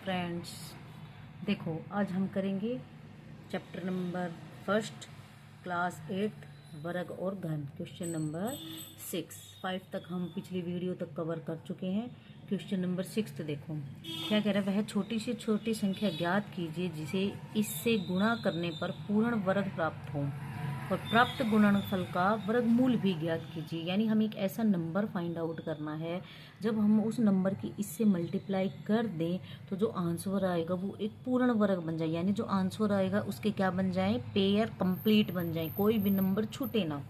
Friends, देखो आज हम करेंगे चैप्टर नंबर फर्स्ट क्लास 8 वर्ग और घन क्वेश्चन नंबर 5 तक हम पिछली वीडियो तक कवर कर चुके हैं। क्वेश्चन नंबर 6 देखो क्या कह रहा है। वह छोटी से छोटी संख्या ज्ञात कीजिए जिसे इससे गुणा करने पर पूर्ण वर्ग प्राप्त हो और प्राप्त गुणनफल का वर्गमूल भी ज्ञात कीजिए। यानी हमें एक ऐसा नंबर फाइंड आउट करना है, जब हम उस नंबर की इससे मल्टीप्लाई कर दें तो जो आंसर आएगा वो एक पूर्ण वर्ग बन जाए। यानी जो आंसर आएगा उसके क्या बन जाए, पेयर कंप्लीट बन जाए, कोई भी नंबर छूटे ना।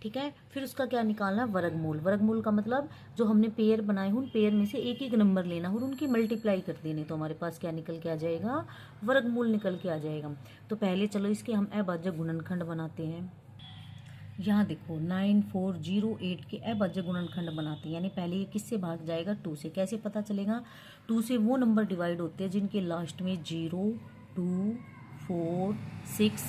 ठीक है, फिर उसका क्या निकालना, वर्गमूल। वर्गमूल का मतलब जो हमने पेयर बनाए उन पेयर में से एक एक नंबर लेना और उनकी मल्टीप्लाई कर देनी, तो हमारे पास क्या निकल के आ जाएगा, वर्गमूल निकल के आ जाएगा। तो पहले चलो इसके हम अभाज्य गुणनखंड बनाते हैं। यहाँ देखो 9408 के अभाज्य गुणनखंड बनाते हैं। यानी पहले ये किससे भाग जाएगा, 2 से। कैसे पता चलेगा, 2 से वो नंबर डिवाइड होते हैं जिनके लास्ट में 0, 2, 4, 6,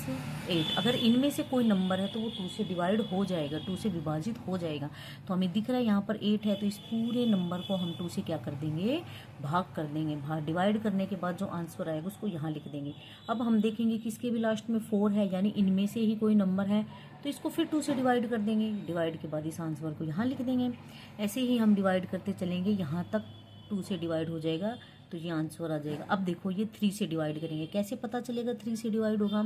8। अगर इनमें से कोई नंबर है तो वो 2 से डिवाइड हो जाएगा, 2 से विभाजित हो जाएगा। तो हमें दिख रहा है यहाँ पर 8 है, तो इस पूरे नंबर को हम 2 से क्या कर देंगे, भाग कर देंगे। भाग डिवाइड करने के बाद जो आंसर आएगा उसको यहाँ लिख देंगे। अब हम देखेंगे कि इसके भी लास्ट में 4 है, यानी इनमें से ही कोई नंबर है, तो इसको फिर 2 से डिवाइड कर देंगे। डिवाइड के बाद इस आंसर को यहाँ लिख देंगे। ऐसे ही हम डिवाइड करते चलेंगे, यहाँ तक 2 से डिवाइड हो जाएगा तो ये आंसर आ जाएगा। अब देखो ये 3 से डिवाइड करेंगे। कैसे पता चलेगा 3 से डिवाइड होगा,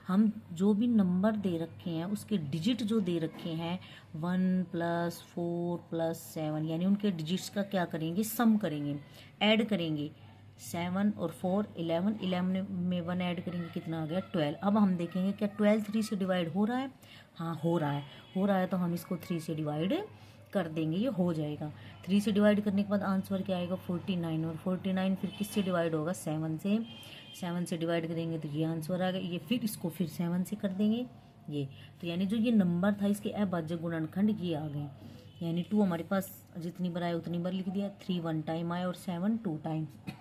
हम जो भी नंबर दे रखे हैं उसके डिजिट जो दे रखे हैं 1 + 4 + 7, यानी उनके डिजिट्स का क्या करेंगे, सम करेंगे, ऐड करेंगे। 7 और 4 11, 11 में 1 ऐड करेंगे, कितना आ गया, 12। अब हम देखेंगे क्या 12 3 से डिवाइड हो रहा है, हाँ हो रहा है, तो हम इसको 3 से डिवाइड कर देंगे, ये हो जाएगा। 3 से डिवाइड करने के बाद आंसर क्या आएगा, 49। और 49 फिर किससे डिवाइड होगा, 7 से। 7 से डिवाइड करेंगे तो ये आंसर आएगा। ये फिर इसको फिर 7 से कर देंगे ये। तो यानी जो ये नंबर था इसके अभाज्य गुणनखंड ये आ गए। यानी 2 हमारे पास जितनी बार आए उतनी बार लिख दिया, 3 1 टाइम आए और 7 2 टाइम्स।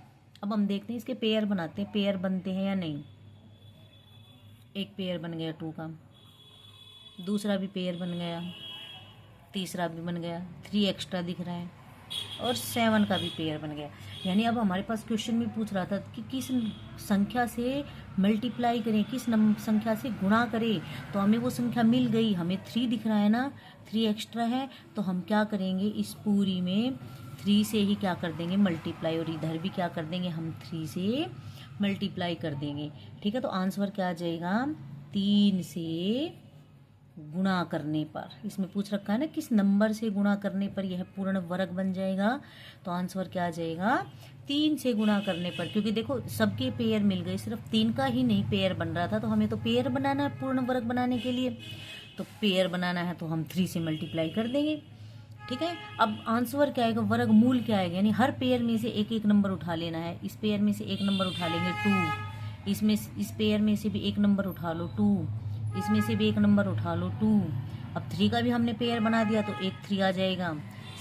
अब हम देखते हैं इसके पेयर बनाते हैं, पेयर बनते हैं या नहीं। एक पेयर बन गया 2 का, दूसरा भी पेयर बन गया, तीसरा भी बन गया, 3 एक्स्ट्रा दिख रहा है और 7 का भी पेयर बन गया। यानी अब हमारे पास क्वेश्चन में पूछ रहा था कि किस संख्या से मल्टीप्लाई करें, किस संख्या से गुणा करें, तो हमें वो संख्या मिल गई। हमें 3 दिख रहा है ना, 3 एक्स्ट्रा है, तो हम क्या करेंगे, इस पूरी में 3 से ही क्या कर देंगे, मल्टीप्लाई, और इधर भी क्या कर देंगे, हम 3 से मल्टीप्लाई कर देंगे। ठीक है, तो आंसर क्या आ जाएगा, 3 से गुणा करने पर। इसमें पूछ रखा है ना किस नंबर से गुणा करने पर यह पूर्ण वर्ग बन जाएगा, तो आंसर क्या आ जाएगा, 3 से गुणा करने पर। क्योंकि देखो सबके पेयर मिल गए, सिर्फ 3 का ही नहीं पेयर बन रहा था, तो हमें तो पेयर बनाना है पूर्ण वर्ग बनाने के लिए। तो पेयर बनाना है तो हम 3 से मल्टीप्लाई कर देंगे। ठीक है, अब आंसर क्या आएगा, वर्गमूल क्या आएगा, यानी हर पेयर में से एक एक नंबर उठा लेना है। इस पेयर में से एक नंबर उठा लेंगे 2, इसमें इस पेयर में से भी एक नंबर उठा लो 2, इसमें से भी एक नंबर उठा लो 2। अब 3 का भी हमने पेयर बना दिया तो एक 3 आ जाएगा,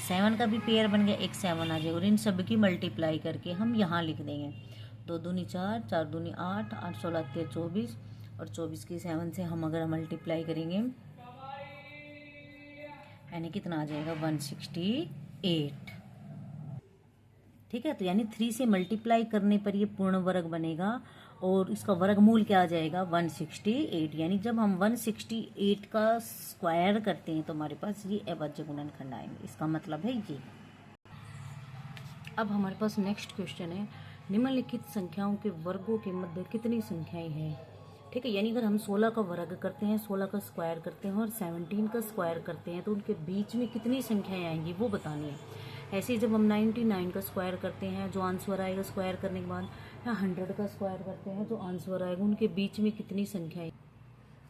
7 का भी पेयर बन गया, एक 7 आ जाएगा, और इन सब की मल्टीप्लाई करके हम यहाँ लिख देंगे। 2 दूनी 4, 4 दूनी 8, 8 16 13 24, और 24 की 7 से हम अगर मल्टीप्लाई करेंगे यानी कितना आ जाएगा, 168। ठीक है, तो यानी 3 से मल्टीप्लाई करने पर ये पूर्ण वर्ग बनेगा और इसका वर्गमूल क्या आ जाएगा, 168। यानी जब हम 168 का स्क्वायर करते हैं तो हमारे पास ये अभाज्य गुणनखंड आएंगे। इसका मतलब है ये। अब हमारे पास नेक्स्ट क्वेश्चन है, निम्नलिखित संख्याओं के वर्गों के मध्य कितनी संख्याएं हैं। ठीक है, यानी अगर हम 16 का वर्ग करते हैं, 16 का स्क्वायर करते हैं और 17 का स्क्वायर करते हैं तो उनके बीच में कितनी संख्याएं आएंगी वो बतानी है। ऐसे ही जब हम 99 का स्क्वायर करते हैं, जो आंसर आएगा स्क्वायर करने के बाद, या 100 का स्क्वायर करते हैं, जो आंसर आएगा उनके बीच में कितनी संख्याएं।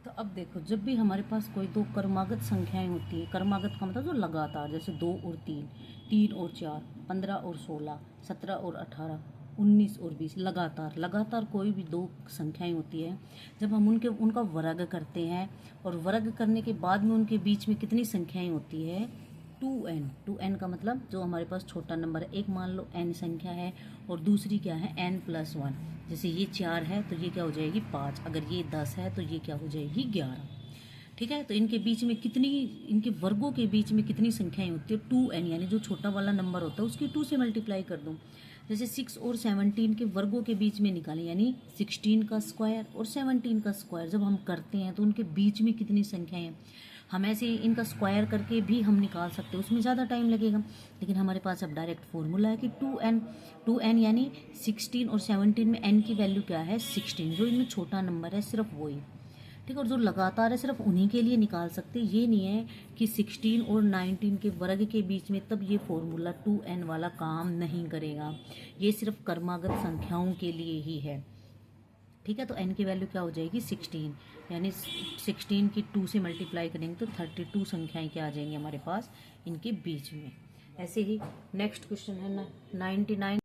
तो अब देखो जब भी हमारे पास कोई दो क्रमागत संख्याएं होती है, क्रमागत का मतलब जो लगातार, जैसे 2 और 3, 3 और 4, 15 और 16, 17 और 18, 19 और 20, लगातार कोई भी दो संख्याएं होती है, जब हम उनका वर्ग करते हैं और वर्ग करने के बाद में उनके बीच में कितनी संख्याएं होती है, 2n का मतलब जो हमारे पास छोटा नंबर है, एक मान लो n संख्या है और दूसरी क्या है, n+1। जैसे ये 4 है तो ये क्या हो जाएगी, 5। अगर ये 10 है तो ये क्या हो जाएगी, 11। ठीक है, तो इनके बीच में कितनी, इनके वर्गों के बीच में कितनी संख्याएं होती है, 2n। यानी जो छोटा वाला नंबर होता है उसकी 2 से मल्टीप्लाई कर दूं। जैसे 6 और 17 के वर्गों के बीच में निकालें, यानी 16 का स्क्वायर और 17 का स्क्वायर जब हम करते हैं तो उनके बीच में कितनी संख्याएं हैं, हम ऐसे इनका स्क्वायर करके भी हम निकाल सकते हैं, उसमें ज़्यादा टाइम लगेगा। लेकिन हमारे पास अब डायरेक्ट फॉर्मूला है कि 2n यानी 16 और 17 में n की वैल्यू क्या है 16, जो इनमें छोटा नंबर है सिर्फ वही, ठीक है। और जो लगातार है सिर्फ उन्हीं के लिए निकाल सकते, ये नहीं है कि 16 और 19 के वर्ग के बीच में, तब ये फॉर्मूला 2n वाला काम नहीं करेगा, ये सिर्फ क्रमागत संख्याओं के लिए ही है, ठीक है। तो n की वैल्यू क्या हो जाएगी 16, यानी 16 की 2 से मल्टीप्लाई करेंगे तो 32 संख्याएं क्या आ जाएंगी हमारे पास इनके बीच में। ऐसे ही नेक्स्ट क्वेश्चन है 99।